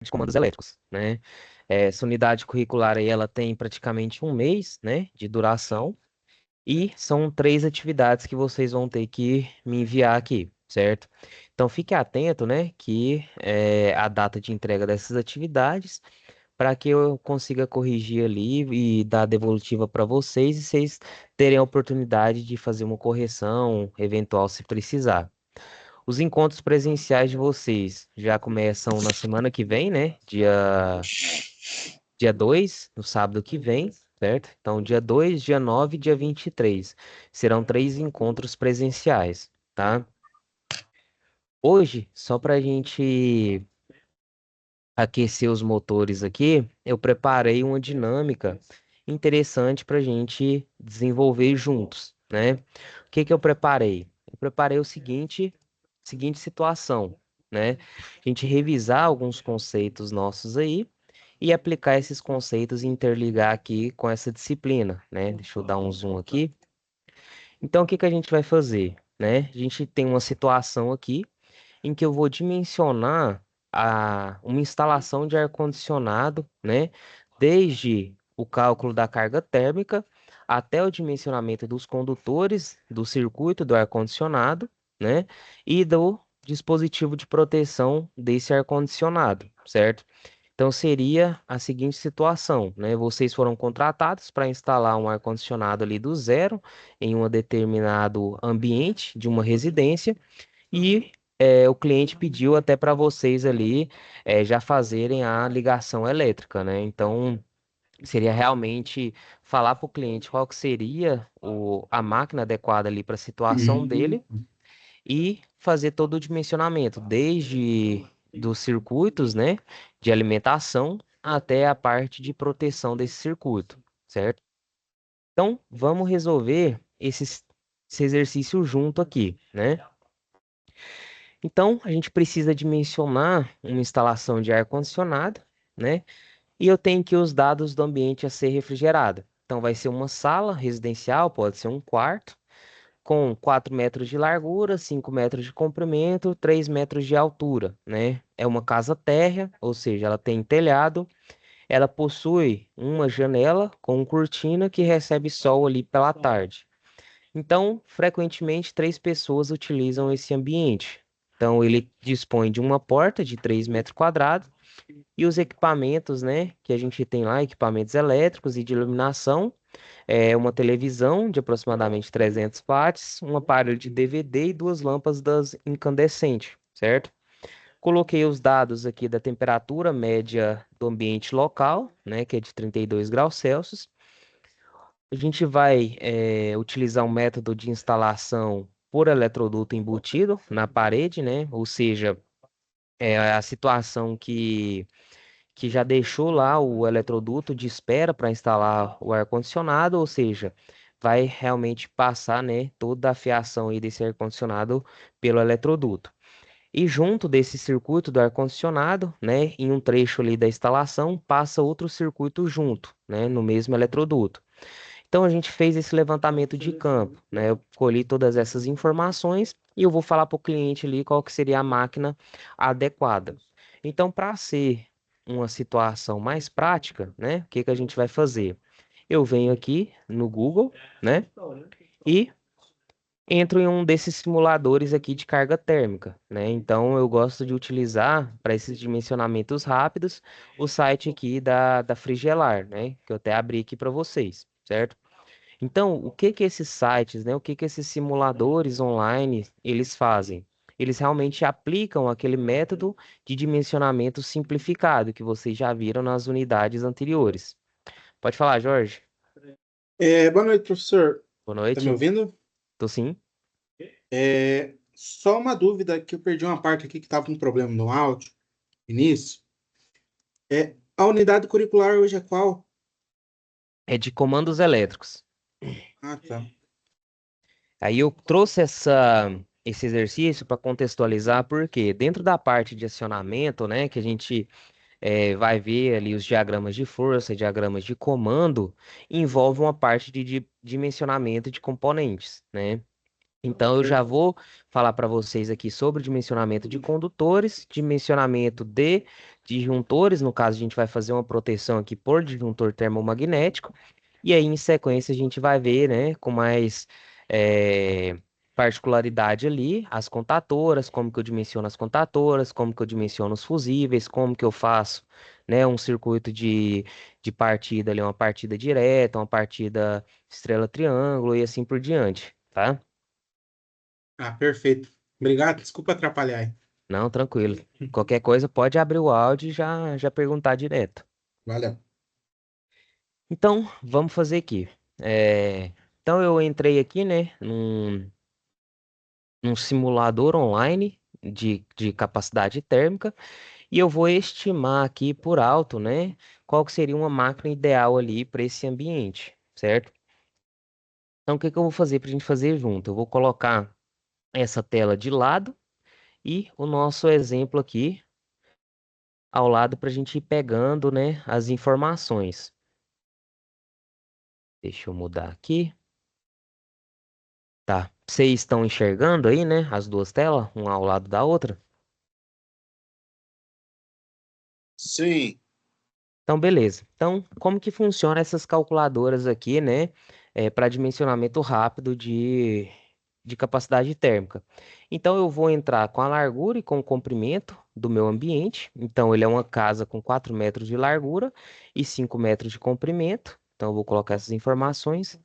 de comandos elétricos, né? Essa unidade curricular aí, ela tem praticamente um mês, né, de duração. E são 3 atividades que vocês vão ter que me enviar aqui, certo? Então fique atento, né, que a data de entrega dessas atividades, para que eu consiga corrigir ali e dar a devolutiva para vocês e vocês terem a oportunidade de fazer uma correção eventual se precisar. Os encontros presenciais de vocês já começam na semana que vem, né? Dia 2 no sábado que vem, certo? Então, dia 2, dia 9 e dia 23 serão 3 encontros presenciais, tá? Hoje, só para a gente aquecer os motores aqui, eu preparei uma dinâmica interessante para a gente desenvolver juntos, né? O que que eu preparei? Eu preparei seguinte situação, né? A gente revisar alguns conceitos nossos aí e aplicar esses conceitos e interligar aqui com essa disciplina, né? Deixa eu dar um zoom aqui. Então, o que que a gente vai fazer, né? A gente tem uma situação aqui em que eu vou dimensionar uma instalação de ar-condicionado, né? Desde o cálculo da carga térmica até o dimensionamento dos condutores, do circuito do ar-condicionado, né? E do dispositivo de proteção desse ar-condicionado, certo? Então seria a seguinte situação, né? Vocês foram contratados para instalar um ar-condicionado ali do zero em um determinado ambiente de uma residência e o cliente pediu até para vocês ali já fazerem a ligação elétrica, né? Então, seria realmente falar para o cliente qual que seria a máquina adequada ali para a situação dele e fazer todo o dimensionamento, desde dos circuitos, né, de alimentação até a parte de proteção desse circuito, certo? Então, vamos resolver esse exercício junto aqui, né? Então, a gente precisa dimensionar uma instalação de ar-condicionado, né? E eu tenho que os dados do ambiente a ser refrigerado. Então, vai ser uma sala residencial, pode ser um quarto, com 4 metros de largura, 5 metros de comprimento, 3 metros de altura, né? É uma casa térrea, ou seja, ela tem telhado, ela possui uma janela com cortina que recebe sol ali pela tarde. Então, frequentemente, 3 pessoas utilizam esse ambiente. Então, ele dispõe de uma porta de 3 metros quadrados e os equipamentos, né, que a gente tem lá, equipamentos elétricos e de iluminação, uma televisão de aproximadamente 300 watts, um aparelho de DVD e 2 lâmpadas incandescentes, certo? Coloquei os dados aqui da temperatura média do ambiente local, né, que é de 32 graus Celsius. A gente vai utilizar um método de instalação por eletroduto embutido na parede, né? Ou seja, é a situação que já deixou lá o eletroduto de espera para instalar o ar-condicionado, ou seja, vai realmente passar, né, toda a fiação aí desse ar-condicionado pelo eletroduto. E junto desse circuito do ar-condicionado, né, em um trecho ali da instalação, passa outro circuito junto, né, no mesmo eletroduto. Então a gente fez esse levantamento de campo, né? Eu colhi todas essas informações e eu vou falar para o cliente ali qual que seria a máquina adequada. Então, para ser uma situação mais prática, né? O que que a gente vai fazer? Eu venho aqui no Google, né? E entro em um desses simuladores aqui de carga térmica, né? Então eu gosto de utilizar para esses dimensionamentos rápidos o site aqui da Frigelar, né? Que eu até abri aqui para vocês, certo? Então, o que que esses sites, né, o que que esses simuladores online eles fazem? Eles realmente aplicam aquele método de dimensionamento simplificado que vocês já viram nas unidades anteriores. Pode falar, Jorge. Boa noite, professor. Boa Tá me noite. ouvindo? Tô sim. Só uma dúvida que eu perdi uma parte aqui que estava com problema no áudio, início. A unidade curricular hoje é qual? É de comandos elétricos. Ah, tá. Aí eu trouxe esse exercício para contextualizar, porque dentro da parte de acionamento, né, que a gente vai ver ali os diagramas de força, diagramas de comando, envolve uma parte de dimensionamento de componentes, né? Então, eu já vou falar para vocês aqui sobre o dimensionamento de condutores, dimensionamento de disjuntores. No caso, a gente vai fazer uma proteção aqui por disjuntor termomagnético. E aí, em sequência, a gente vai ver, né, com mais particularidade ali, as contatoras, como que eu dimensiono as contatoras, como que eu dimensiono os fusíveis, como que eu faço, né, um circuito de partida ali, uma partida direta, uma partida estrela-triângulo e assim por diante, tá? Ah, perfeito. Obrigado. Desculpa atrapalhar aí. Não, tranquilo. Qualquer coisa, pode abrir o áudio e já perguntar direto. Valeu. Então, vamos fazer aqui. Então, eu entrei aqui, né, num simulador online de capacidade térmica e eu vou estimar aqui por alto, né, qual que seria uma máquina ideal ali para esse ambiente, certo? Então, o que que eu vou fazer para a gente fazer junto? Eu vou colocar essa tela de lado e o nosso exemplo aqui ao lado para a gente ir pegando, né, as informações. Deixa eu mudar aqui. Tá. Vocês estão enxergando aí, né, as duas telas, uma ao lado da outra? Sim. Então, beleza. Então, como que funciona essas calculadoras aqui, né, para dimensionamento rápido de capacidade térmica? Então, eu vou entrar com a largura e com o comprimento do meu ambiente. Então, ele é uma casa com 4 metros de largura e 5 metros de comprimento. Então, eu vou colocar essas informações: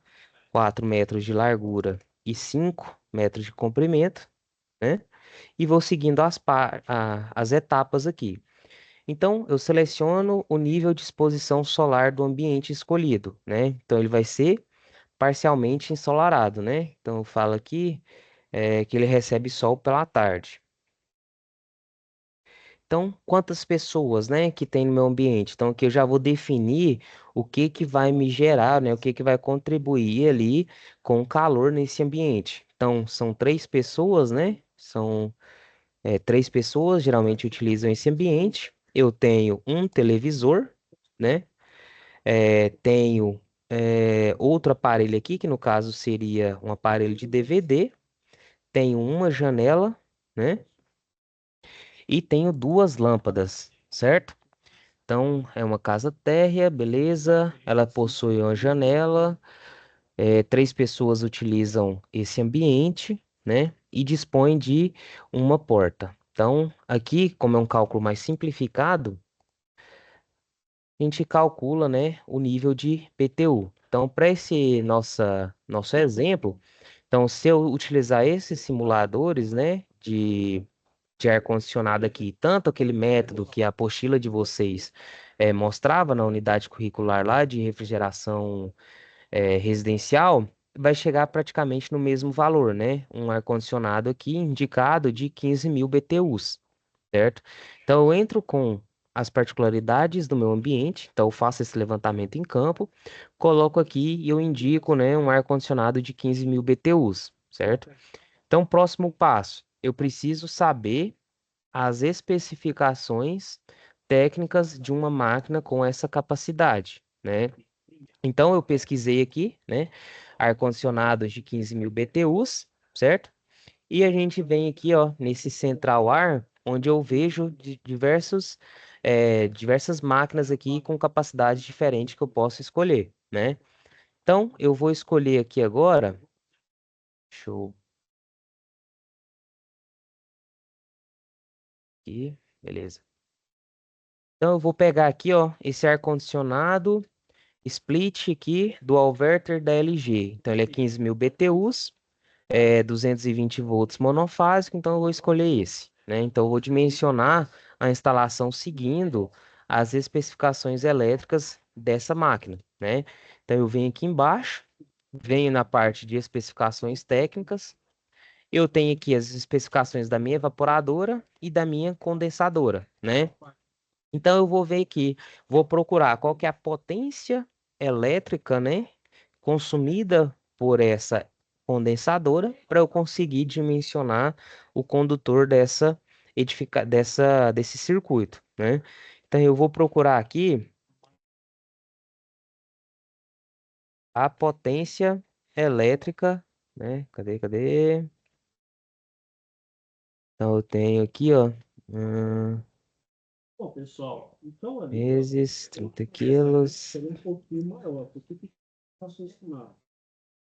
4 metros de largura e 5 metros de comprimento, né? E vou seguindo as etapas aqui. Então, eu seleciono o nível de exposição solar do ambiente escolhido, né? Então, ele vai ser parcialmente ensolarado, né? Então, eu falo aqui que ele recebe sol pela tarde. Então, quantas pessoas, né, que tem no meu ambiente? Então, aqui eu já vou definir o que que vai me gerar, né? O que que vai contribuir ali com o calor nesse ambiente. Então, são três pessoas, né? São três pessoas geralmente utilizam esse ambiente. Eu tenho um televisor, né? Tenho outro aparelho aqui, que no caso seria um aparelho de DVD. Tenho uma janela, né? E tenho duas lâmpadas, certo? Então, é uma casa térrea, beleza? Ela possui uma janela. Três pessoas utilizam esse ambiente, né? E dispõe de uma porta. Então, aqui, como é um cálculo mais simplificado, a gente calcula, né, o nível de PTU. Então, para esse nosso exemplo, então, se eu utilizar esses simuladores, né, de ar-condicionado aqui, tanto aquele método que a apostila de vocês mostrava na unidade curricular lá de refrigeração residencial, vai chegar praticamente no mesmo valor, né? Um ar-condicionado aqui indicado de 15.000 BTUs, certo? Então, eu entro com as particularidades do meu ambiente, então eu faço esse levantamento em campo, coloco aqui e eu indico, né, um ar-condicionado de 15.000 BTUs, certo? Então, próximo passo, eu preciso saber as especificações técnicas de uma máquina com essa capacidade, né? Então, eu pesquisei aqui, né, ar-condicionados de 15.000 BTUs, certo? E a gente vem aqui, ó, nesse central ar, onde eu vejo diversas máquinas aqui com capacidade diferente que eu posso escolher, né? Então, eu vou escolher aqui agora, deixa eu aqui, beleza. Então, eu vou pegar aqui, ó, esse ar-condicionado split aqui do Alverter da LG. Então, ele é 15.000 BTUs, 220 volts monofásico, então eu vou escolher esse, né? Então eu vou dimensionar a instalação seguindo as especificações elétricas dessa máquina, né? Então eu venho aqui embaixo, venho na parte de especificações técnicas, eu tenho aqui as especificações da minha evaporadora e da minha condensadora, né? Então eu vou ver aqui, vou procurar qual que é a potência elétrica, né, consumida por essa condensadora para eu conseguir dimensionar o condutor desse circuito, né? Então eu vou procurar aqui a potência elétrica né? Cadê? Então eu tenho aqui, ó, Bom, pessoal, então ali, ó, vezes 30 quilos. seria um pouquinho maior, porque que raciocinar?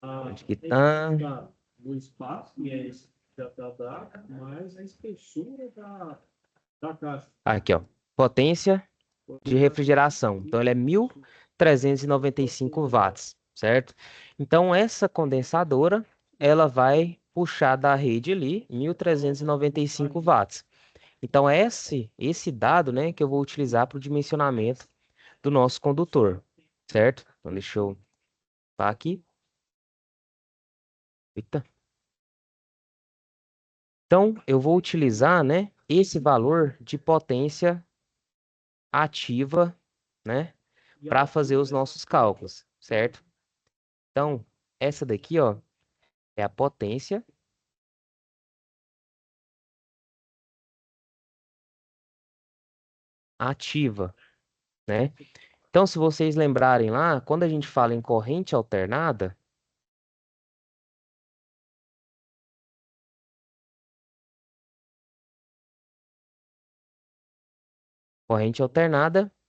Onde que A gente tá? está no espaço, que é esse que já está dado, mais a espessura da caixa. Aqui, ó. Potência de refrigeração. Então, ele é 1.395 watts, certo? Então, essa condensadora, ela vai puxar da rede ali 1.395 watts. Então, esse dado, né, que eu vou utilizar para o dimensionamento do nosso condutor, certo? Então, deixa eu tá aqui. Eita. Então, eu vou utilizar, né, esse valor de potência ativa, né, para fazer os nossos cálculos, certo? Então, essa daqui, ó, é a potência ativa, né? Então, se vocês lembrarem lá, quando a gente fala em corrente alternada,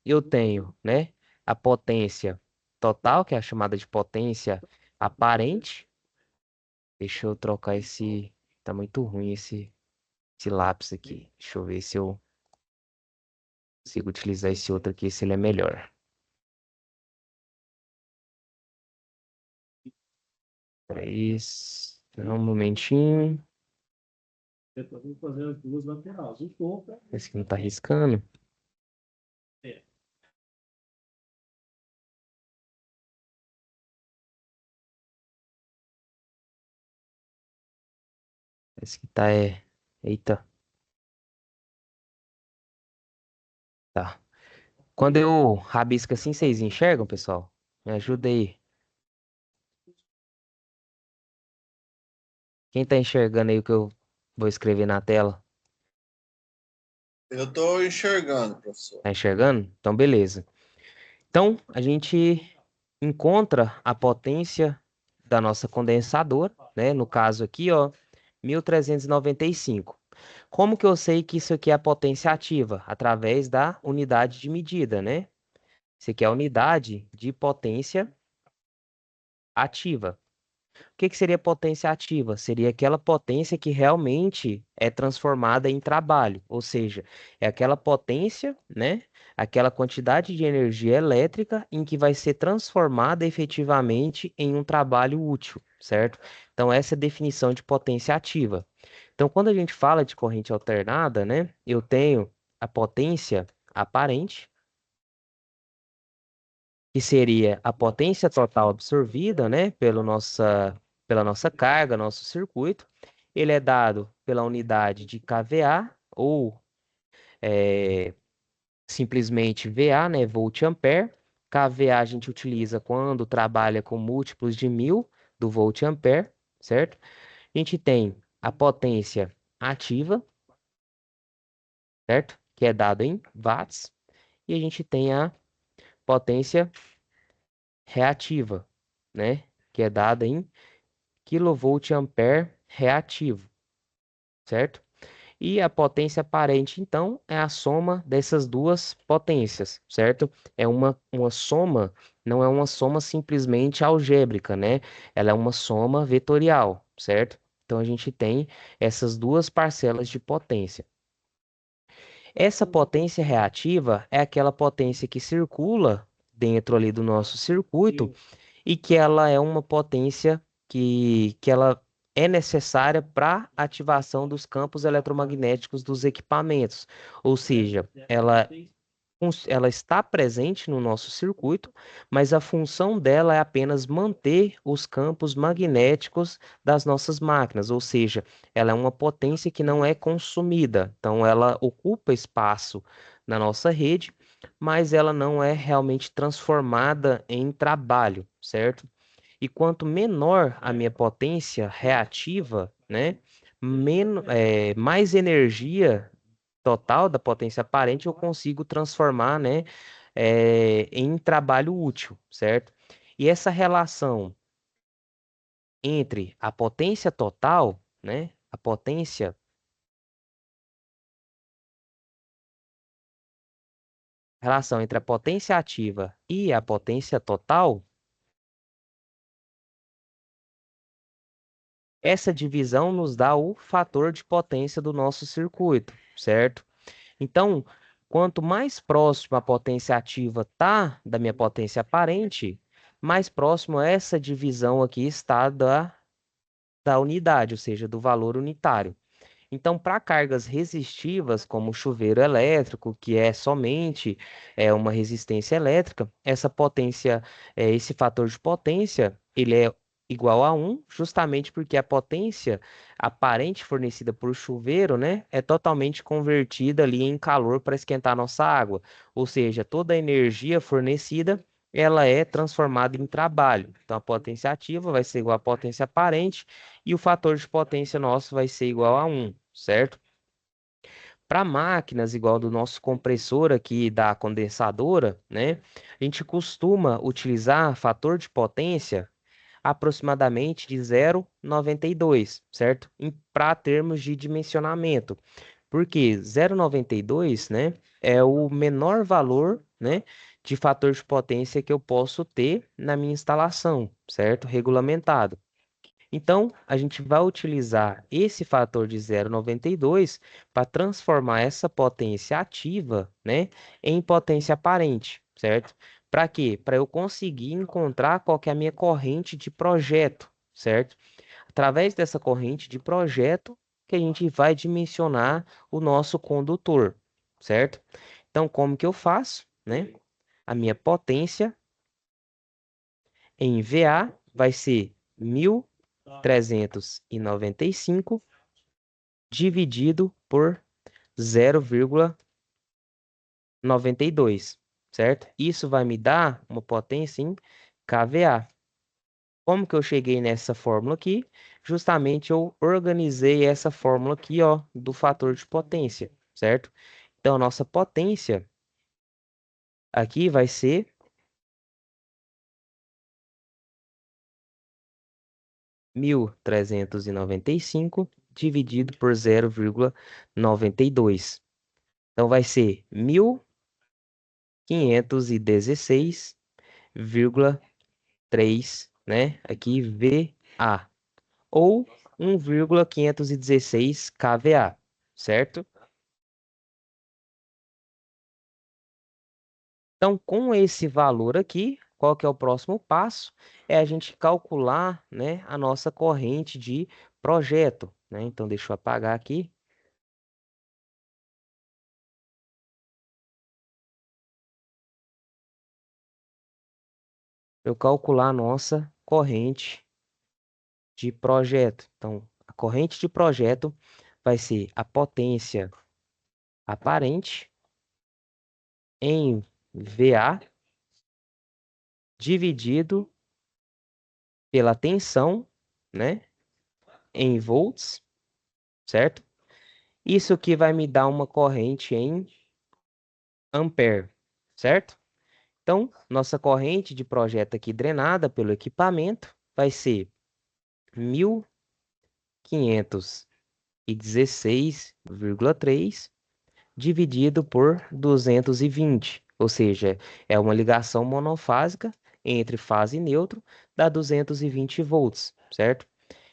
eu tenho, né, a potência total, que é a chamada de potência aparente. Deixa eu trocar esse, tá muito ruim esse lápis aqui. Deixa eu ver se eu consigo utilizar esse outro aqui, se ele é melhor. 3, um momentinho. Tentando fazer as duas laterais. O topo Esse aqui não tá riscando. é Esse aqui tá é. Eita, tá. Quando eu rabisco assim, vocês enxergam, pessoal? Me ajuda aí. Quem tá enxergando aí o que eu vou escrever na tela? Eu estou enxergando, professor. Tá enxergando? Então, beleza. Então, a gente encontra a potência da nossa condensadora, né? No caso aqui, ó, 1.395. Como que eu sei que isso aqui é a potência ativa? Através da unidade de medida, né? Isso aqui é a unidade de potência ativa. O que que seria potência ativa? Seria aquela potência que realmente é transformada em trabalho, ou seja, é aquela potência, né? Aquela quantidade de energia elétrica em que vai ser transformada efetivamente em um trabalho útil, certo? Então, essa é a definição de potência ativa. Então, quando a gente fala de corrente alternada, né? Eu tenho a potência aparente, que seria a potência total absorvida, né, pela nossa carga, nosso circuito. Ele é dado pela unidade de kVA ou simplesmente VA, né, volt-ampere. kVA a gente utiliza quando trabalha com múltiplos de 1.000 do volt-ampere, certo? A gente tem a potência ativa, certo? Que é dado em watts. E a gente tem a potência reativa, né? Que é dada em kilovolt-ampere reativo, certo? E a potência aparente, então, é a soma dessas duas potências, certo? É uma soma, não é uma soma simplesmente algébrica, né? Ela é uma soma vetorial, certo? Então, a gente tem essas duas parcelas de potência. Essa potência reativa é aquela potência que circula dentro ali do nosso circuito e que ela é uma potência que ela é necessária para ativação dos campos eletromagnéticos dos equipamentos. Ou seja, ela está presente no nosso circuito, mas a função dela é apenas manter os campos magnéticos das nossas máquinas, ou seja, ela é uma potência que não é consumida, então ela ocupa espaço na nossa rede, mas ela não é realmente transformada em trabalho, certo? E quanto menor a minha potência reativa, né, mais energia total da potência aparente eu consigo transformar, né, em trabalho útil, certo? E essa relação entre a potência total, né? A potência relação entre a potência ativa e a potência total, essa divisão nos dá o fator de potência do nosso circuito, certo? Então, quanto mais próximo a potência ativa está da minha potência aparente, mais próximo essa divisão aqui está da unidade, ou seja, do valor unitário. Então, para cargas resistivas, como o chuveiro elétrico, que é somente uma resistência elétrica, essa potência, esse fator de potência, ele é igual a 1, justamente porque a potência aparente fornecida por chuveiro, né, é totalmente convertida ali em calor para esquentar a nossa água. Ou seja, toda a energia fornecida, ela é transformada em trabalho. Então, a potência ativa vai ser igual à potência aparente e o fator de potência nosso vai ser igual a 1, certo? Para máquinas igual do nosso compressor aqui da condensadora, né? A gente costuma utilizar fator de potência aproximadamente de 0,92, certo? Para termos de dimensionamento. Porque 0,92, né, é o menor valor, né, de fator de potência que eu posso ter na minha instalação, certo? Regulamentado. Então, a gente vai utilizar esse fator de 0,92 para transformar essa potência ativa, né, em potência aparente, certo? Para quê? Para eu conseguir encontrar qual que é a minha corrente de projeto, certo? Através dessa corrente de projeto que a gente vai dimensionar o nosso condutor, certo? Então, como que eu faço, né? A minha potência em VA vai ser 1.395 dividido por 0,92, certo? Isso vai me dar uma potência em kVA. Como que eu cheguei nessa fórmula aqui? Justamente eu organizei essa fórmula aqui, ó, do fator de potência, certo? Então, a nossa potência aqui vai ser 1.395 dividido por 0,92. Então, vai ser 1.516,3, né? Aqui VA. Ou 1,516 kVA, certo? Então, com esse valor aqui, qual que é o próximo passo? É a gente calcular, né, a nossa corrente de projeto, né? Então, deixa eu apagar aqui. Eu calcular a nossa corrente de projeto. Então, a corrente de projeto vai ser a potência aparente em VA dividido pela tensão, né, em volts, certo? Isso aqui vai me dar uma corrente em ampere, certo? Então, nossa corrente de projeto aqui drenada pelo equipamento vai ser 1.516,3 dividido por 220, ou seja, é uma ligação monofásica entre fase e neutro, dá 220 volts, certo?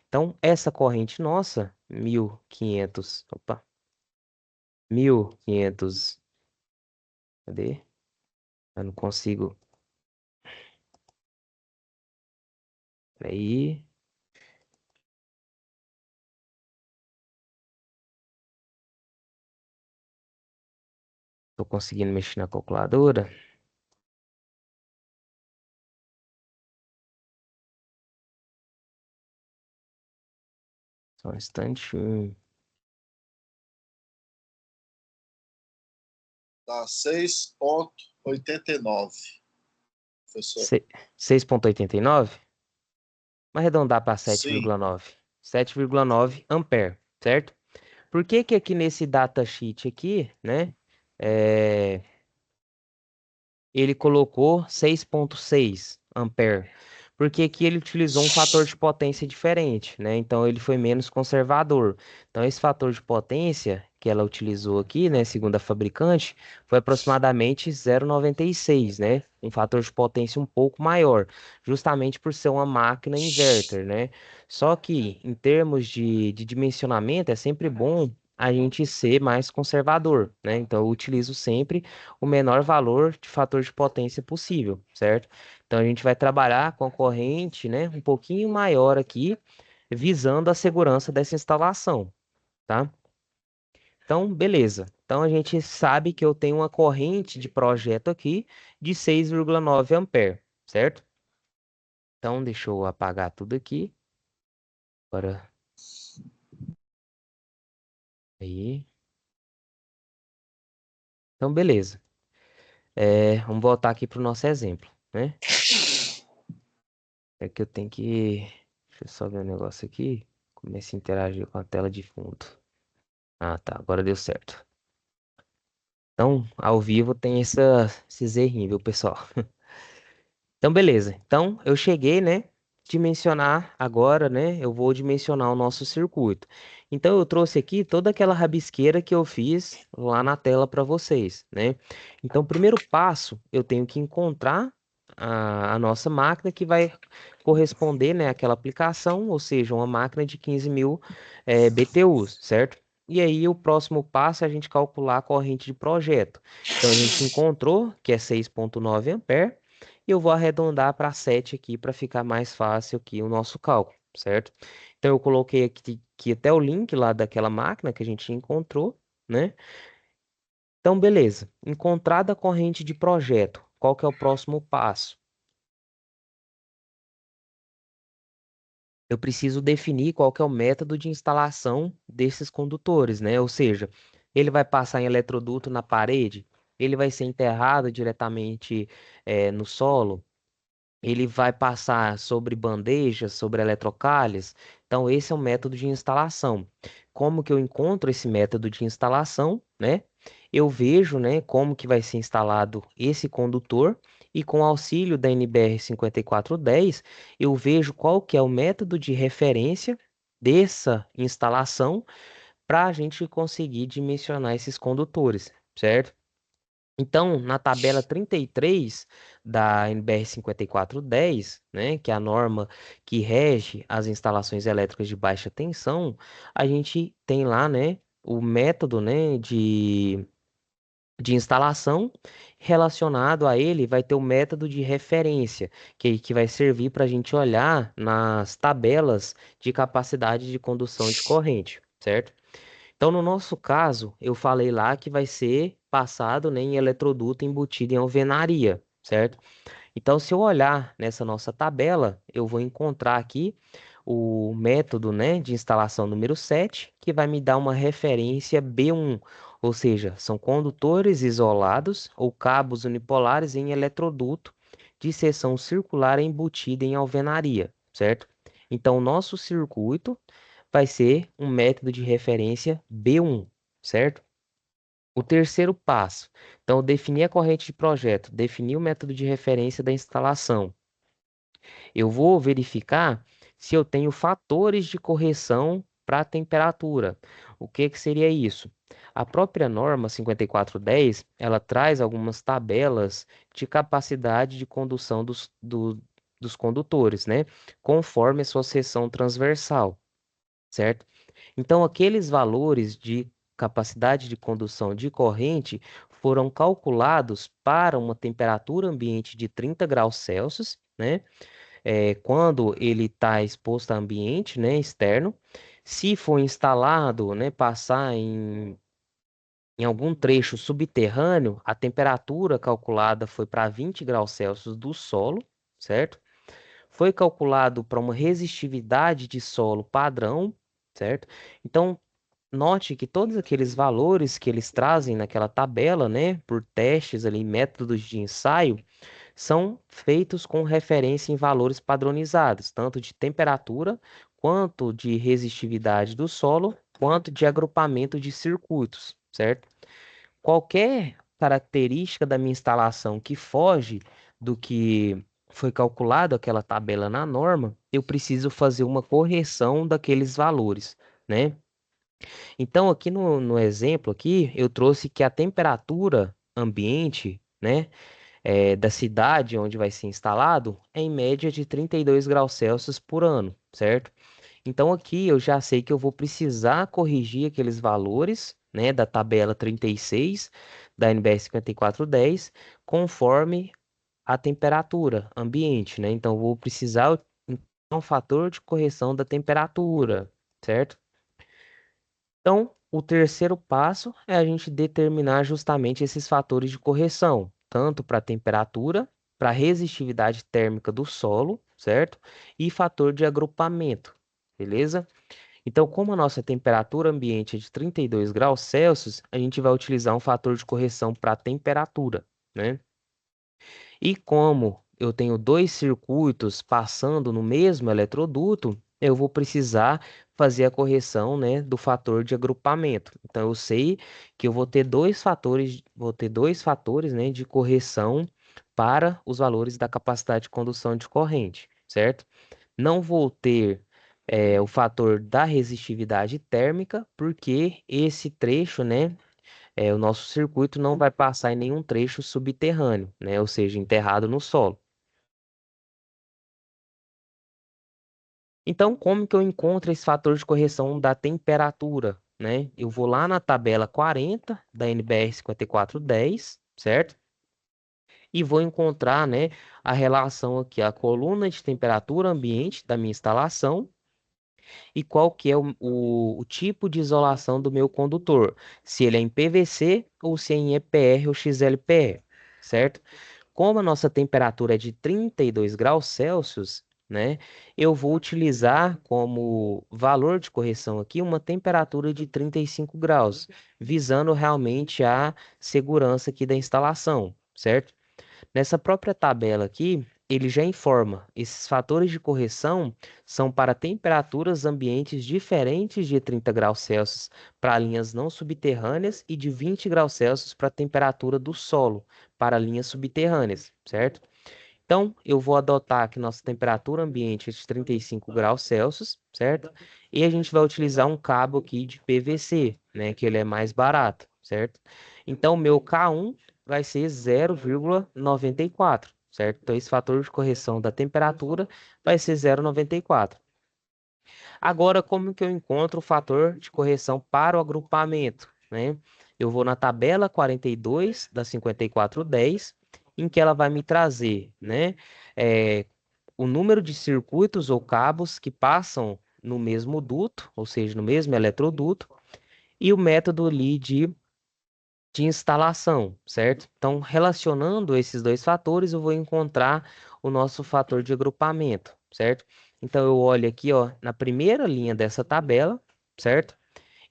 Então, essa corrente nossa, 1.500, opa, 1.500, cadê? Eu não consigo, peraí, tô conseguindo mexer na calculadora. Só um instante. Dá 6,89, professor. 6,89? Vamos arredondar para Sim. 7,9. 7,9 ampere, certo? Por que que aqui nesse datasheet aqui, né, ele colocou 6,6 ampere? porque aqui ele utilizou um fator de potência diferente, né? Então ele foi menos conservador. Então esse fator de potência que ela utilizou aqui, né, segundo a fabricante, foi aproximadamente 0,96, né? Um fator de potência um pouco maior, justamente por ser uma máquina inverter, né? Só que em termos de dimensionamento é sempre bom a gente ser mais conservador, né? Então eu utilizo sempre o menor valor de fator de potência possível, certo? Então a gente vai trabalhar com a corrente, né, um pouquinho maior aqui, visando a segurança dessa instalação, tá? Então, beleza. Então a gente sabe que eu tenho uma corrente de projeto aqui de 6,9 ampere, certo? Então deixa eu apagar tudo aqui. Para aí. Então, beleza. Vamos voltar aqui para o nosso exemplo, né? É que eu tenho que. Deixa eu só ver um negócio aqui. Comece a interagir com a tela de fundo. Ah, tá. Agora deu certo. Então, ao vivo tem esses errinhos, viu, pessoal? Então, beleza. Então, eu cheguei, né? Dimensionar agora, né? Eu vou dimensionar o nosso circuito. Então, eu trouxe aqui toda aquela rabisqueira que eu fiz lá na tela para vocês, né? Então, o primeiro passo, eu tenho que encontrar a nossa máquina que vai corresponder, né, àquela aplicação, ou seja, uma máquina de 15.000 BTUs, certo? E aí, o próximo passo é a gente calcular a corrente de projeto. Então, a gente encontrou que é 6,9 ampere. E eu vou arredondar para 7 aqui para ficar mais fácil aqui o nosso cálculo, certo? Então eu coloquei aqui até o link lá daquela máquina que a gente encontrou, né? Então, beleza. Encontrada a corrente de projeto, qual que é o próximo passo? Eu preciso definir qual que é o método de instalação desses condutores, né? Ou seja, ele vai passar em eletroduto na parede, ele vai ser enterrado diretamente no solo, ele vai passar sobre bandejas, sobre eletrocalhas. Então, esse é o método de instalação. Como que eu encontro esse método de instalação, né? Eu vejo, né, como que vai ser instalado esse condutor e com auxílio da NBR 5410, eu vejo qual que é o método de referência dessa instalação para a gente conseguir dimensionar esses condutores, certo? Então, na tabela 33 da NBR 5410, né, que é a norma que rege as instalações elétricas de baixa tensão, a gente tem lá, né, o método, né, de instalação relacionado a ele vai ter o método de referência, que vai servir para a gente olhar nas tabelas de capacidade de condução de corrente, certo? Então, no nosso caso, eu falei lá que vai ser passado, né, em eletroduto embutido em alvenaria, certo? Então, se eu olhar nessa nossa tabela, eu vou encontrar aqui o método, né, de instalação número 7, que vai me dar uma referência B1, ou seja, são condutores isolados ou cabos unipolares em eletroduto de seção circular embutida em alvenaria, certo? Então, o nosso circuito vai ser um método de referência B1, certo? O terceiro passo, então, definir a corrente de projeto, definir o método de referência da instalação. Eu vou verificar se eu tenho fatores de correção para a temperatura. O que que seria isso? A própria norma 5410, ela traz algumas tabelas de capacidade de condução dos condutores, né? Conforme a sua seção transversal, certo? Então, aqueles valores de capacidade de condução de corrente foram calculados para uma temperatura ambiente de 30 graus Celsius, né? Quando ele está exposto a ambiente, né, externo. Se for instalado, né, passar em algum trecho subterrâneo, a temperatura calculada foi para 20 graus Celsius do solo, certo? Foi calculado para uma resistividade de solo padrão, certo? Então, note que todos aqueles valores que eles trazem naquela tabela, né, por testes ali, métodos de ensaio, são feitos com referência em valores padronizados, tanto de temperatura, quanto de resistividade do solo, quanto de agrupamento de circuitos, certo? Qualquer característica da minha instalação que foge do que foi calculado aquela tabela na norma, eu preciso fazer uma correção daqueles valores, né? Então, aqui no exemplo aqui, eu trouxe que a temperatura ambiente, né, da cidade onde vai ser instalado é em média de 32 graus Celsius por ano, certo? Então, aqui eu já sei que eu vou precisar corrigir aqueles valores, né, da tabela 36 da NBR 5410, conforme a temperatura ambiente, né? Então, eu vou precisar um fator de correção da temperatura, certo? Então, o terceiro passo é a gente determinar justamente esses fatores de correção, tanto para a temperatura, para a resistividade térmica do solo, certo? E fator de agrupamento, beleza? Então, como a nossa temperatura ambiente é de 32 graus Celsius, a gente vai utilizar um fator de correção para a temperatura, né? E como eu tenho dois circuitos passando no mesmo eletroduto, eu vou precisar fazer a correção, né, do fator de agrupamento. Então eu sei que eu vou ter dois fatores, né, de correção para os valores da capacidade de condução de corrente, certo? Não vou ter o fator da resistividade térmica, porque esse trecho, né, o nosso circuito não vai passar em nenhum trecho subterrâneo, né? Ou seja, enterrado no solo. Então, como que eu encontro esse fator de correção da temperatura, né? Eu vou lá na tabela 40 da NBR 5410, certo? E vou encontrar, né, a relação aqui, a coluna de temperatura ambiente da minha instalação e qual que é o tipo de isolação do meu condutor, se ele é em PVC ou se é em EPR ou XLPR, certo? Como a nossa temperatura é de 32 graus Celsius, né, eu vou utilizar como valor de correção aqui uma temperatura de 35 graus, visando realmente a segurança aqui da instalação, certo? Nessa própria tabela aqui, ele já informa, esses fatores de correção são para temperaturas ambientes diferentes de 30 graus Celsius para linhas não subterrâneas e de 20 graus Celsius para a temperatura do solo para linhas subterrâneas, certo? Então, eu vou adotar que nossa temperatura ambiente é de 35 graus Celsius, certo? E a gente vai utilizar um cabo aqui de PVC, né, que ele é mais barato, certo? Então, o meu K1 vai ser 0,94, certo? Então, esse fator de correção da temperatura vai ser 0,94. Agora, como que eu encontro o fator de correção para o agrupamento, né? Eu vou na tabela 42 da 5410, em que ela vai me trazer, né, é, o número de circuitos ou cabos que passam no mesmo duto, ou seja, no mesmo eletroduto, e o método ali de instalação, certo? Então, relacionando esses dois fatores, eu vou encontrar o nosso fator de agrupamento, certo? Então, eu olho aqui, ó, na primeira linha dessa tabela, certo?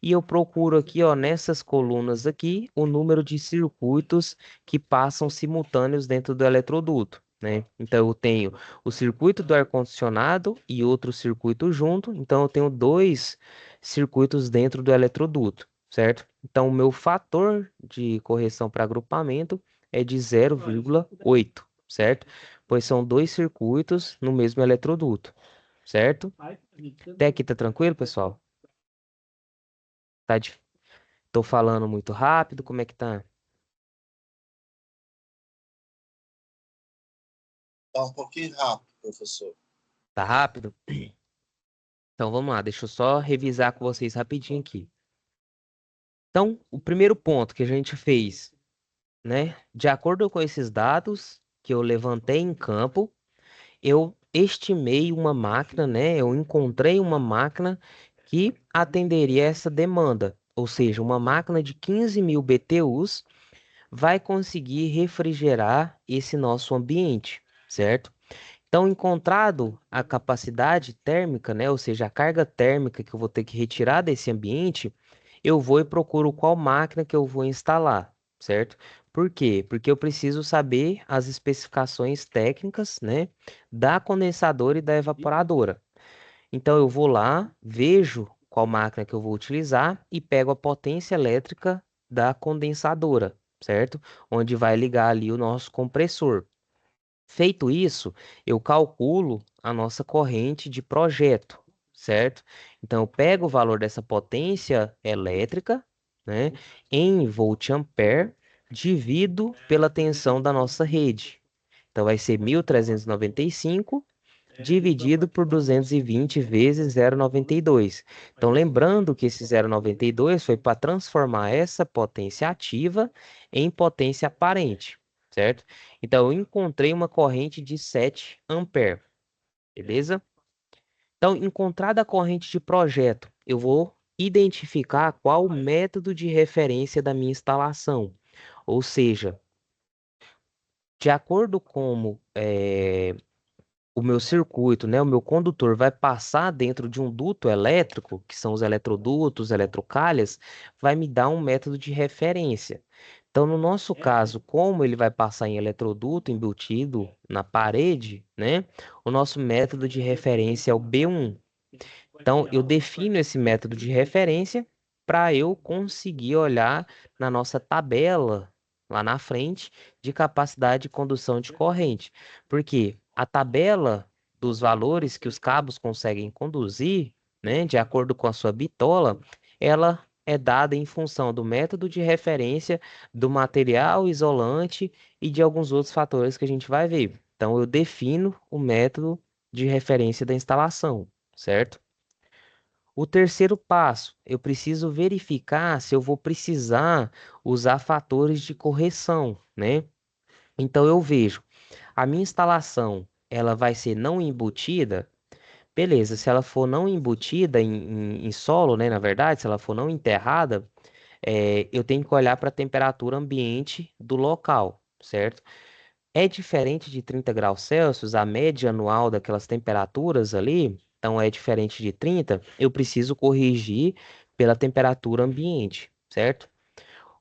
E eu procuro aqui, ó, nessas colunas aqui, o número de circuitos que passam simultâneos dentro do eletroduto, né? Então, eu tenho o circuito do ar-condicionado e outro circuito junto. Então, eu tenho dois circuitos dentro do eletroduto, certo? Então, o meu fator de correção para agrupamento é de 0,8, certo? Pois são dois circuitos no mesmo eletroduto, certo? Até aqui tá tranquilo, pessoal? Tá, tô falando muito rápido, como é que tá? Tá um pouquinho rápido, professor. Tá rápido? Então vamos lá, deixa eu só revisar com vocês rapidinho aqui. Então, o primeiro ponto que a gente fez, né? De acordo com esses dados que eu levantei em campo, eu estimei uma máquina, né? Eu encontrei uma máquina que atenderia essa demanda. Ou seja, uma máquina de 15.000 BTUs vai conseguir refrigerar esse nosso ambiente, certo? Então, encontrado a capacidade térmica, né, ou seja, a carga térmica que eu vou ter que retirar desse ambiente, eu vou e procuro qual máquina que eu vou instalar, certo? Por quê? Porque eu preciso saber as especificações técnicas, né, da condensadora e da evaporadora. Então, eu vou lá, vejo qual máquina que eu vou utilizar e pego a potência elétrica da condensadora, certo? Onde vai ligar ali o nosso compressor. Feito isso, eu calculo a nossa corrente de projeto, certo? Então, eu pego o valor dessa potência elétrica, né, em volt-ampere, divido pela tensão da nossa rede. Então, vai ser 1.395 dividido por 220 vezes 0,92. Então, lembrando que esse 0,92 foi para transformar essa potência ativa em potência aparente, certo? Então, eu encontrei uma corrente de 7 ampere, beleza? Então, encontrada a corrente de projeto, eu vou identificar qual o método de referência da minha instalação. Ou seja, de acordo com o meu circuito, né, o meu condutor vai passar dentro de um duto elétrico, que são os eletrodutos, eletrocalhas, vai me dar um método de referência. Então, no nosso caso, como ele vai passar em eletroduto embutido na parede, né, o nosso método de referência é o B1. Então, eu defino esse método de referência para eu conseguir olhar na nossa tabela lá na frente de capacidade de condução de corrente. Porque a tabela dos valores que os cabos conseguem conduzir, né, de acordo com a sua bitola, ela é dada em função do método de referência, do material isolante e de alguns outros fatores que a gente vai ver. Então, eu defino o método de referência da instalação, certo? O terceiro passo, eu preciso verificar se eu vou precisar usar fatores de correção, né? Então eu vejo, a minha instalação, ela vai ser não embutida, beleza, se ela for não embutida em solo, né, na verdade, se ela for não enterrada, eu tenho que olhar para a temperatura ambiente do local, certo? É diferente de 30 graus Celsius, a média anual daquelas temperaturas ali, então é diferente de 30, eu preciso corrigir pela temperatura ambiente, certo?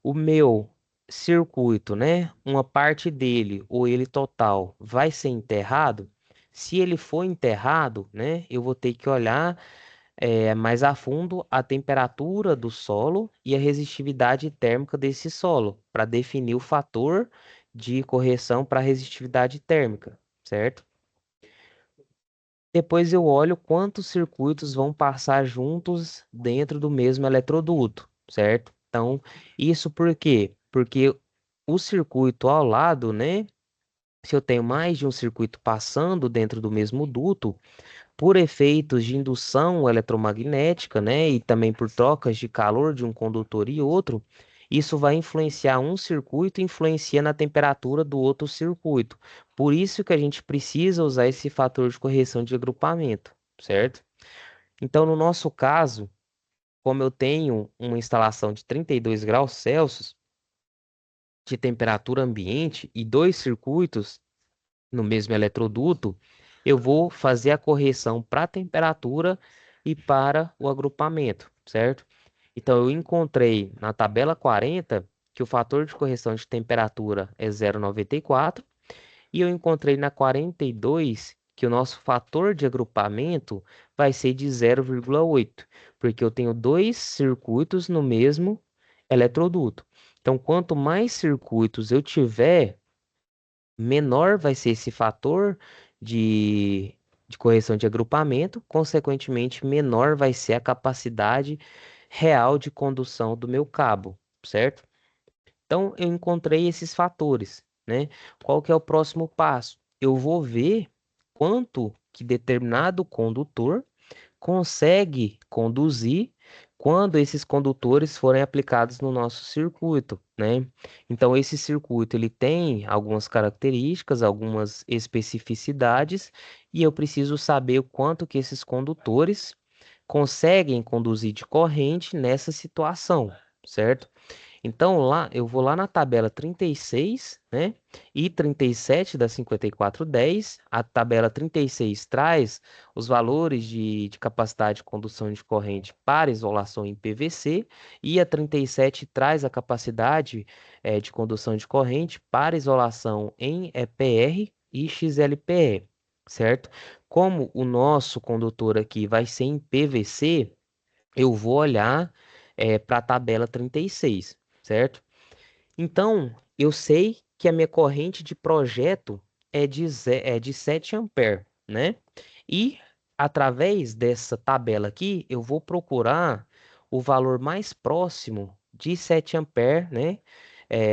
O meu circuito, né? Uma parte dele ou ele total vai ser enterrado. Se ele for enterrado, né? Eu vou ter que olhar mais a fundo a temperatura do solo e a resistividade térmica desse solo, para definir o fator de correção para resistividade térmica, certo? Depois eu olho quantos circuitos vão passar juntos dentro do mesmo eletroduto, certo? Então, isso por quê? Porque o circuito ao lado, né? Se eu tenho mais de um circuito passando dentro do mesmo duto, por efeitos de indução eletromagnética, né, e também por trocas de calor de um condutor e outro, isso vai influenciar um circuito e influencia na temperatura do outro circuito. Por isso que a gente precisa usar esse fator de correção de agrupamento, certo? Então, no nosso caso, como eu tenho uma instalação de 32 graus Celsius de temperatura ambiente e dois circuitos no mesmo eletroduto, eu vou fazer a correção para a temperatura e para o agrupamento, certo? Então, eu encontrei na tabela 40 que o fator de correção de temperatura é 0,94 e eu encontrei na 42 que o nosso fator de agrupamento vai ser de 0,8, porque eu tenho dois circuitos no mesmo eletroduto. Então, quanto mais circuitos eu tiver, menor vai ser esse fator de correção de agrupamento, consequentemente, menor vai ser a capacidade real de condução do meu cabo, certo? Então, eu encontrei esses fatores, né? Qual que é o próximo passo? Eu vou ver quanto que determinado condutor consegue conduzir quando esses condutores forem aplicados no nosso circuito, né? Então, esse circuito ele tem algumas características, algumas especificidades, e eu preciso saber o quanto que esses condutores conseguem conduzir de corrente nessa situação, certo? Então, lá eu vou lá na tabela 36, né? E 37 da 5410. A tabela 36 traz os valores de capacidade de condução de corrente para isolação em PVC e a 37 traz a capacidade de condução de corrente para isolação em EPR e XLPE, certo? Como o nosso condutor aqui vai ser em PVC, eu vou olhar para a tabela 36, certo? Então, eu sei que a minha corrente de projeto é de 7 ampere, né? E através dessa tabela aqui, eu vou procurar o valor mais próximo de 7 ampere, né?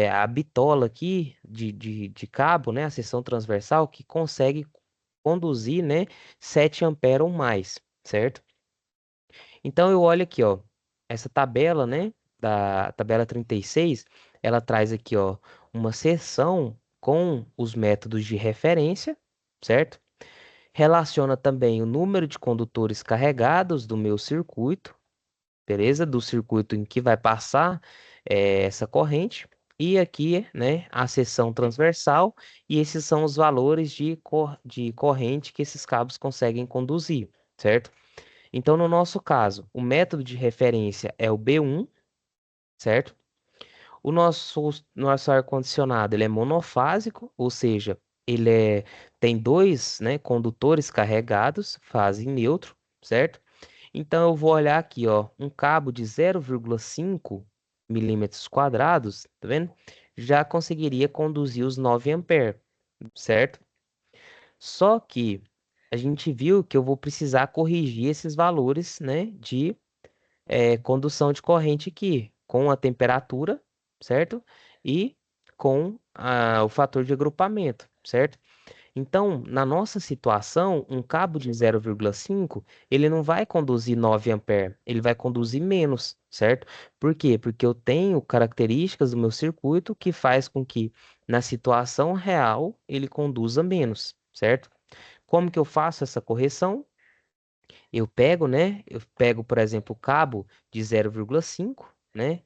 A bitola aqui de cabo, né? A seção transversal que consegue conduzir, né? 7 ampere ou mais, certo? Então eu olho aqui, ó, essa tabela, né, da tabela 36, ela traz aqui, ó, uma seção com os métodos de referência, certo? Relaciona também o número de condutores carregados do meu circuito, beleza? Do circuito em que vai passar essa corrente. E aqui, né, a seção transversal, e esses são os valores de corrente que esses cabos conseguem conduzir, certo? Então, no nosso caso, o método de referência é o B1, certo? O nosso ar-condicionado ele é monofásico, ou seja, tem dois, né, condutores carregados, fase neutro, certo? Então, eu vou olhar aqui, ó, um cabo de 0,5 milímetros quadrados, tá vendo? Já conseguiria conduzir os 9 ampere, certo? Só que a gente viu que eu vou precisar corrigir esses valores, né, de condução de corrente aqui, com a temperatura, certo? E com o fator de agrupamento, certo? Então, na nossa situação, um cabo de 0,5, ele não vai conduzir 9 ampere, ele vai conduzir menos, certo? Por quê? Porque eu tenho características do meu circuito que faz com que, na situação real, ele conduza menos, certo? Como que eu faço essa correção? Eu pego, né? Eu pego, por exemplo, o cabo de 0,5, né?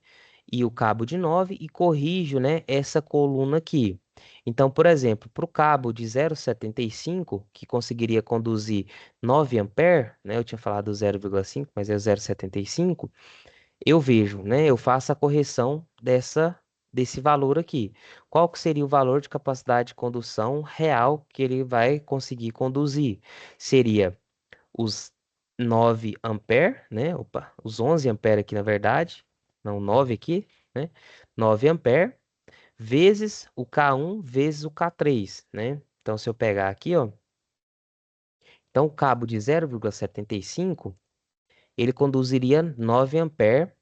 E o cabo de 9 e corrijo, né, essa coluna aqui. Então, por exemplo, para o cabo de 0,75, que conseguiria conduzir 9 ampere, né? Eu tinha falado 0,5, mas é 0,75. Eu vejo, né? Eu faço a correção desse valor aqui. Qual que seria o valor de capacidade de condução real que ele vai conseguir conduzir? Seria os 9 ampere, né? Opa, os 11 ampere aqui na verdade, não 9 aqui, né? 9 ampere vezes o K1 vezes o K3, né? Então, se eu pegar aqui, ó, então o cabo de 0,75, ele conduziria 9 ampere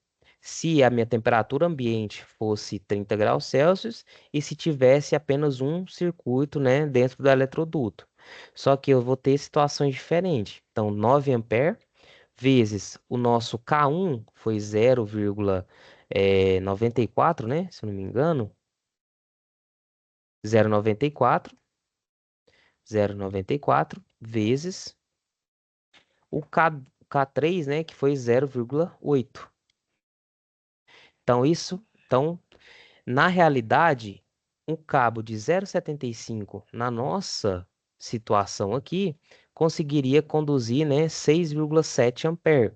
se a minha temperatura ambiente fosse 30 graus Celsius e se tivesse apenas um circuito, né, dentro do eletroduto. Só que eu vou ter situações diferentes. Então, 9 ampere vezes o nosso K1 foi 0,94, né? Se eu não me engano. 0,94. 0,94 vezes o K3, né? Que foi 0,8. Então, na realidade, um cabo de 0,75 na nossa situação aqui conseguiria conduzir, né, 6,7 ampere.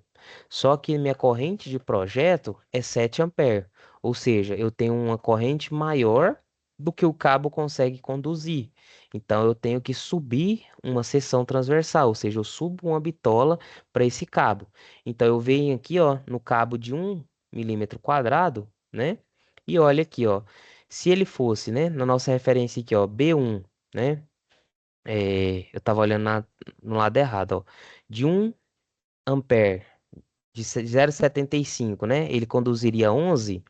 Só que minha corrente de projeto é 7 ampere, ou seja, eu tenho uma corrente maior do que o cabo consegue conduzir. Então eu tenho que subir uma seção transversal, ou seja, eu subo uma bitola para esse cabo. Então eu venho aqui, ó, no cabo de 1 milímetro quadrado, né? E olha aqui, ó, se ele fosse, né, na nossa referência aqui, ó, B1, né? Eu tava olhando no lado errado, ó. De 1 ampere, de 0,75, né? Ele conduziria 11.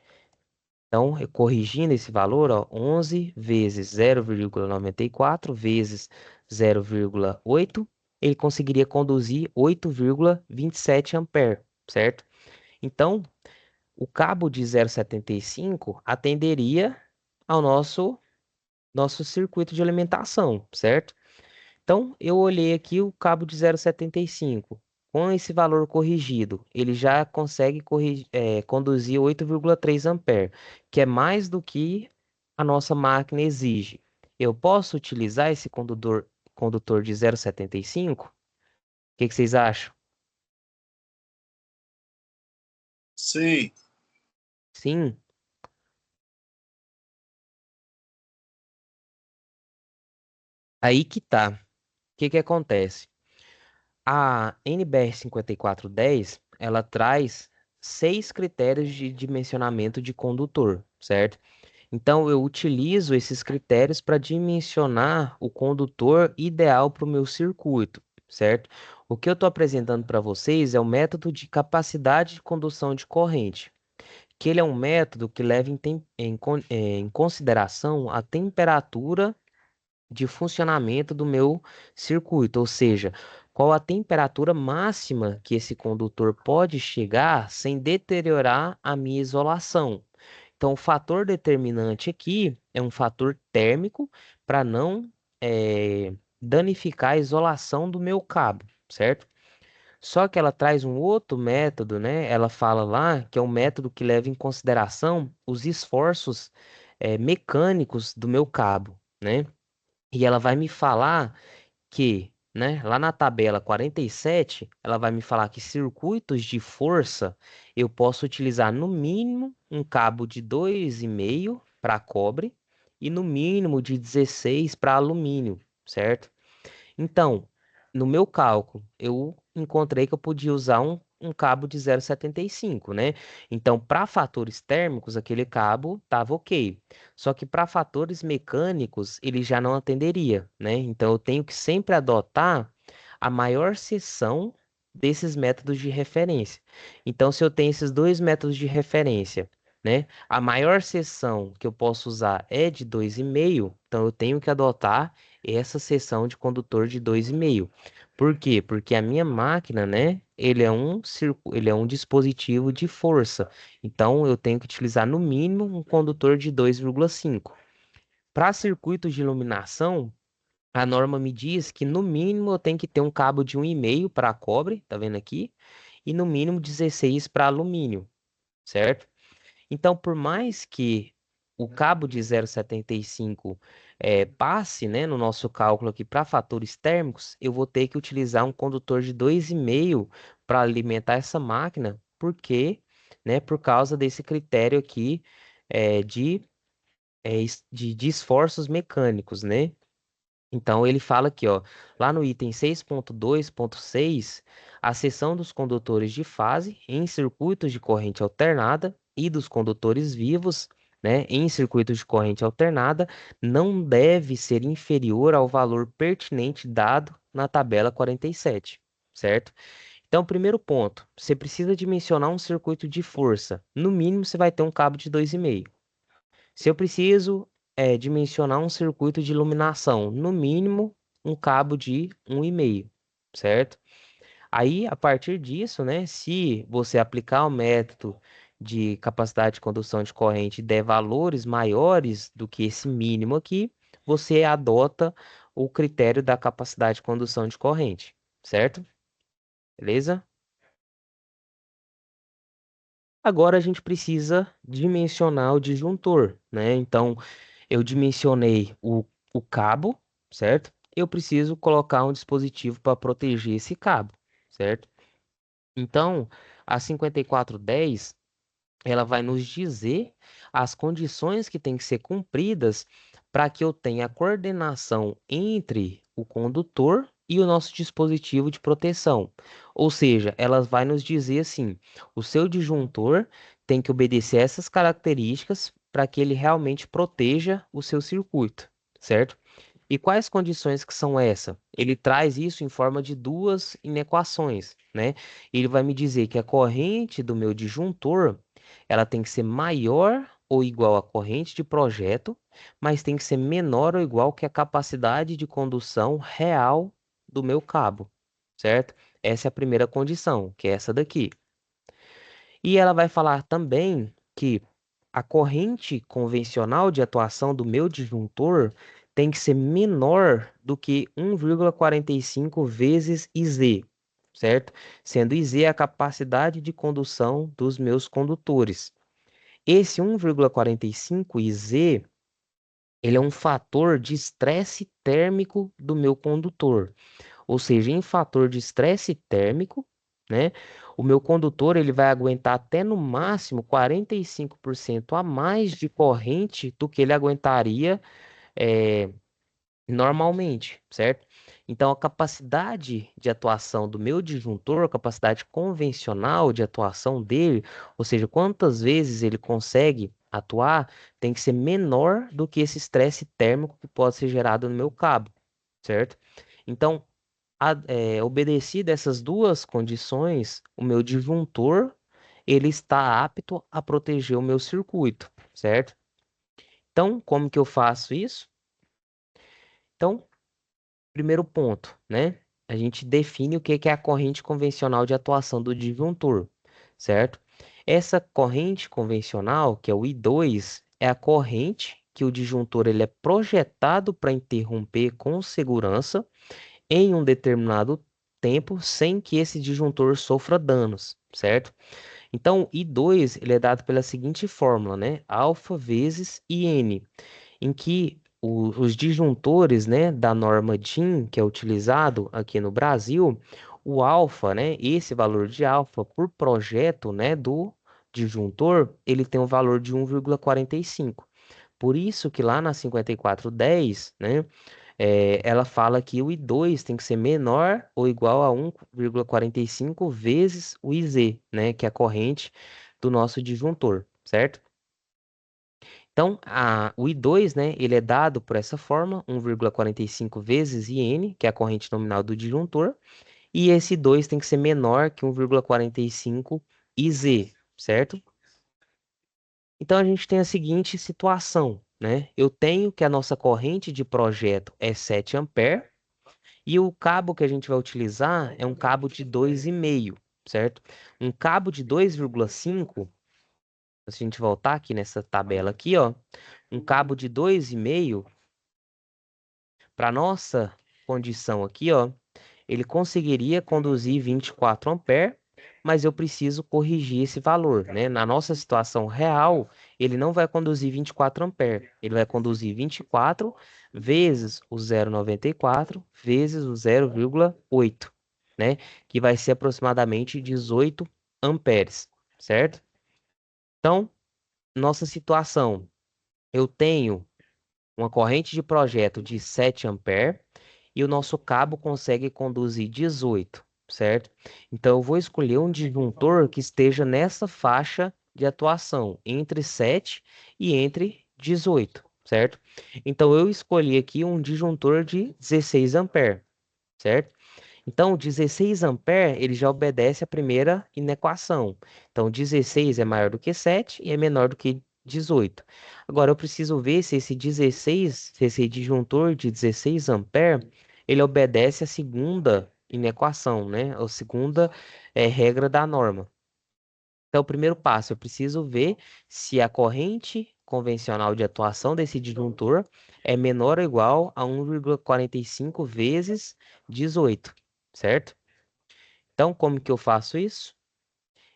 Então, eu corrigindo esse valor, ó, 11 vezes 0,94 vezes 0,8, ele conseguiria conduzir 8,27 ampere, certo? Então, o cabo de 0,75 atenderia ao nosso circuito de alimentação, certo? Então, eu olhei aqui o cabo de 0,75. Com esse valor corrigido, ele já consegue conduzir 8,3 ampere, que é mais do que a nossa máquina exige. Eu posso utilizar esse condutor de 0,75? O que que vocês acham? Sim. Sim? Aí que tá. O que que acontece? A NBR 5410, ela traz 6 critérios de dimensionamento de condutor, certo? Então, eu utilizo esses critérios para dimensionar o condutor ideal para o meu circuito, certo? O que eu estou apresentando para vocês é o método de capacidade de condução de corrente, que ele é um método que leva em consideração a temperatura de funcionamento do meu circuito, ou seja, qual a temperatura máxima que esse condutor pode chegar sem deteriorar a minha isolação. Então, o fator determinante aqui é um fator térmico para não danificar a isolação do meu cabo, certo? Só que ela traz um outro método, né? Ela fala lá que é um método que leva em consideração os esforços mecânicos do meu cabo, né? E ela vai me falar que, né, lá na tabela 47, ela vai me falar que circuitos de força eu posso utilizar no mínimo um cabo de 2,5 para cobre e no mínimo de 16 para alumínio, certo? Então, no meu cálculo, eu encontrei que eu podia usar um cabo de 0,75, né? Então, para fatores térmicos, aquele cabo estava ok. Só que para fatores mecânicos, ele já não atenderia, né? Então, eu tenho que sempre adotar a maior seção desses métodos de referência. Então, se eu tenho esses dois métodos de referência, né? A maior seção que eu posso usar é de 2,5, então eu tenho que adotar essa seção de condutor de 2,5. Por quê? Porque a minha máquina, né, ele é um dispositivo de força. Então eu tenho que utilizar no mínimo um condutor de 2,5. Para circuitos de iluminação, a norma me diz que no mínimo eu tenho que ter um cabo de 1,5 para cobre, tá vendo aqui? E no mínimo 16 para alumínio, certo? Então, por mais que o cabo de 0,75 passe, né, no nosso cálculo aqui para fatores térmicos, eu vou ter que utilizar um condutor de 2,5 para alimentar essa máquina, porque, né, por causa desse critério aqui de esforços mecânicos, né? Então ele fala aqui, ó, lá no item 6.2.6, a seção dos condutores de fase em circuitos de corrente alternada e dos condutores vivos, né, em circuitos de corrente alternada, não deve ser inferior ao valor pertinente dado na tabela 47, certo? Então, primeiro ponto, você precisa dimensionar um circuito de força. No mínimo, você vai ter um cabo de 2,5. Se eu preciso dimensionar um circuito de iluminação, no mínimo um cabo de 1,5, certo? Aí, a partir disso, né, se você aplicar o método de capacidade de condução de corrente e der valores maiores do que esse mínimo aqui, você adota o critério da capacidade de condução de corrente, certo? Beleza? Agora a gente precisa dimensionar o disjuntor, né? Então, eu dimensionei o cabo, certo? Eu preciso colocar um dispositivo para proteger esse cabo, certo? Então, a 5410, ela vai nos dizer as condições que têm que ser cumpridas para que eu tenha a coordenação entre o condutor e o nosso dispositivo de proteção. Ou seja, ela vai nos dizer assim: o seu disjuntor tem que obedecer essas características para que ele realmente proteja o seu circuito, certo? E quais condições que são essa? Ele traz isso em forma de duas inequações, né? Ele vai me dizer que a corrente do meu disjuntor, ela tem que ser maior ou igual à corrente de projeto, mas tem que ser menor ou igual que a capacidade de condução real do meu cabo, certo? Essa é a primeira condição, que é essa daqui. E ela vai falar também que a corrente convencional de atuação do meu disjuntor tem que ser menor do que 1,45 vezes IZ, certo? Sendo IZ a capacidade de condução dos meus condutores. Esse 1,45 IZ, ele é um fator de estresse térmico do meu condutor. Ou seja, em fator de estresse térmico, né? O meu condutor ele vai aguentar até no máximo 45% a mais de corrente do que ele aguentaria eh, normalmente, certo? Então, a capacidade de atuação do meu disjuntor, a capacidade convencional de atuação dele, ou seja, quantas vezes ele consegue atuar tem que ser menor do que esse estresse térmico que pode ser gerado no meu cabo, certo? Então, obedecido essas duas condições, o meu disjuntor ele está apto a proteger o meu circuito, certo? Então, como que eu faço isso? Então, primeiro ponto, né? A gente define o que que é a corrente convencional de atuação do disjuntor, certo? Essa corrente convencional, que é o I2, é a corrente que o disjuntor ele é projetado para interromper com segurança em um determinado tempo sem que esse disjuntor sofra danos, certo? Então, I2 ele é dado pela seguinte fórmula, né? Alfa vezes IN, em que os disjuntores, né, da norma DIN, que é utilizado aqui no Brasil, o alfa, né, esse valor de alfa por projeto, né, do disjuntor, ele tem um valor de 1,45. Por isso que lá na 5410, né, ela fala que o I2 tem que ser menor ou igual a 1,45 vezes o IZ, né, que é a corrente do nosso disjuntor, certo? Então, o I2, né, ele é dado por essa forma, 1,45 vezes IN, que é a corrente nominal do disjuntor, e esse 2 tem que ser menor que 1,45 IZ, certo? Então, a gente tem a seguinte situação, né? Eu tenho que a nossa corrente de projeto é 7 amperes, e o cabo que a gente vai utilizar é um cabo de 2,5, certo? Um cabo de 2,5, se a gente voltar aqui nessa tabela aqui, ó, um cabo de 2,5, para nossa condição aqui, ó, ele conseguiria conduzir 24 amperes, mas eu preciso corrigir esse valor, né? Na nossa situação real, ele não vai conduzir 24 amperes, ele vai conduzir 24 vezes o 0,94 vezes o 0,8, né? Que vai ser aproximadamente 18 amperes, certo? Então, nossa situação, eu tenho uma corrente de projeto de 7 amperes e o nosso cabo consegue conduzir 18, certo? Então eu vou escolher um disjuntor que esteja nessa faixa de atuação, entre 7 e entre 18, certo? Então eu escolhi aqui um disjuntor de 16 amperes, certo? Então, 16 amperes, ele já obedece à primeira inequação. Então, 16 é maior do que 7 e é menor do que 18. Agora, eu preciso ver se esse 16, se esse disjuntor de 16 amperes, ele obedece à segunda inequação, né? A segunda regra da norma. Então, o primeiro passo, eu preciso ver se a corrente convencional de atuação desse disjuntor é menor ou igual a 1,45 vezes 18, certo? Então, como que eu faço isso?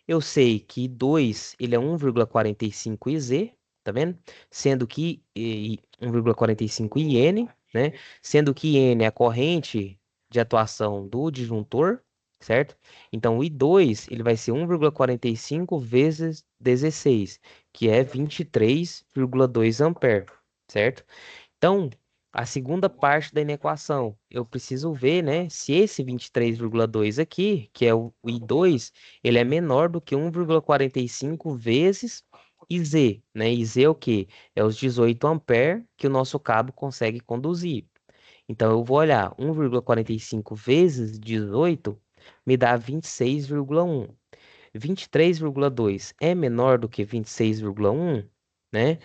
Eu sei que 2 ele é 1,45 IZ, tá vendo? Sendo que 1,45 IN, né? Sendo que N é a corrente de atuação do disjuntor, certo? Então, o I2 ele vai ser 1,45 vezes 16, que é 23,2 ampere, certo? Então, a segunda parte da inequação, eu preciso ver, né, se esse 23,2 aqui, que é o I2, ele é menor do que 1,45 vezes IZ, né? IZ é o quê? É os 18 amperes que o nosso cabo consegue conduzir. Então, eu vou olhar 1,45 vezes 18 me dá 26,1. 23,2 é menor do que 26,1, né?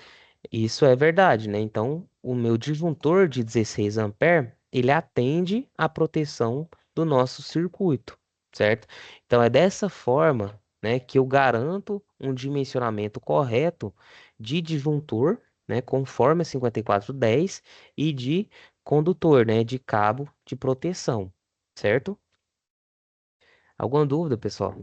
Isso é verdade, né? Então, o meu disjuntor de 16 amperes, ele atende à proteção do nosso circuito, certo? Então, é dessa forma, né, que eu garanto um dimensionamento correto de disjuntor, né, conforme a 5410 e de condutor, né, de cabo de proteção, certo? Alguma dúvida, pessoal?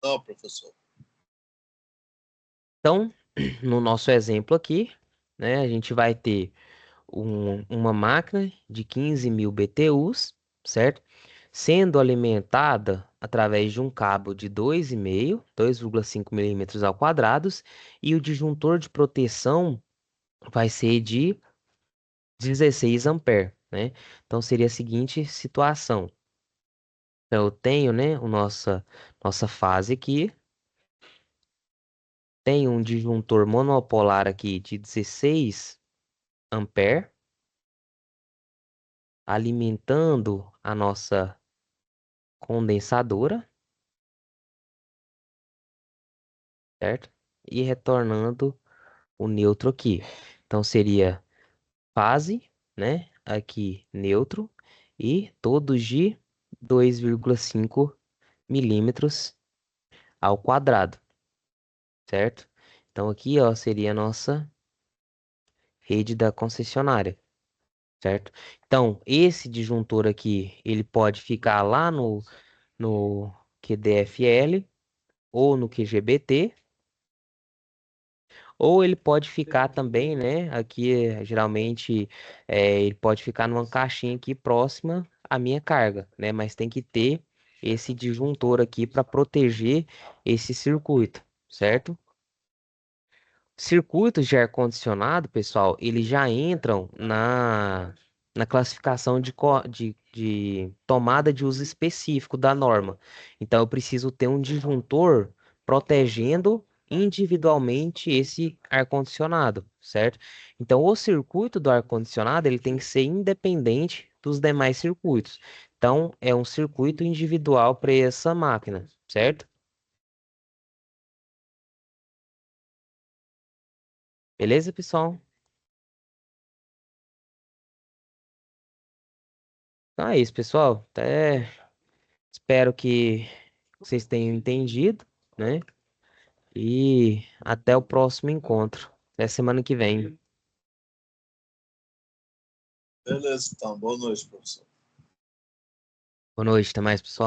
Não, professor. Então, no nosso exemplo aqui, né, a gente vai ter uma máquina de 15.000 BTUs, certo? Sendo alimentada através de um cabo de 2,5, 2,5 milímetros ao quadrado, e o disjuntor de proteção vai ser de 16 amperes, né? Então seria a seguinte situação. Então, eu tenho, né, nossa fase aqui, tem um disjuntor monopolar aqui de 16 ampere, alimentando a nossa condensadora, certo? E retornando o neutro aqui. Então seria fase, né? Aqui neutro e todos de 2,5 milímetros ao quadrado, certo? Então aqui, ó, seria a nossa rede da concessionária, certo? Então, esse disjuntor aqui, ele pode ficar lá no QDFL ou no QGBT, ou ele pode ficar também, né? Aqui, geralmente, ele pode ficar numa caixinha aqui próxima à minha carga, né? Mas tem que ter esse disjuntor aqui para proteger esse circuito, certo? Circuitos de ar-condicionado, pessoal, eles já entram na classificação de tomada de uso específico da norma. Então, eu preciso ter um disjuntor protegendo individualmente esse ar-condicionado, certo? Então, o circuito do ar-condicionado ele tem que ser independente dos demais circuitos. Então, é um circuito individual para essa máquina, certo? Beleza, pessoal? Então é isso, pessoal. Até espero que vocês tenham entendido, né? E até o próximo encontro. Até semana que vem. Beleza, então. Boa noite, professor. Boa noite, até mais, pessoal.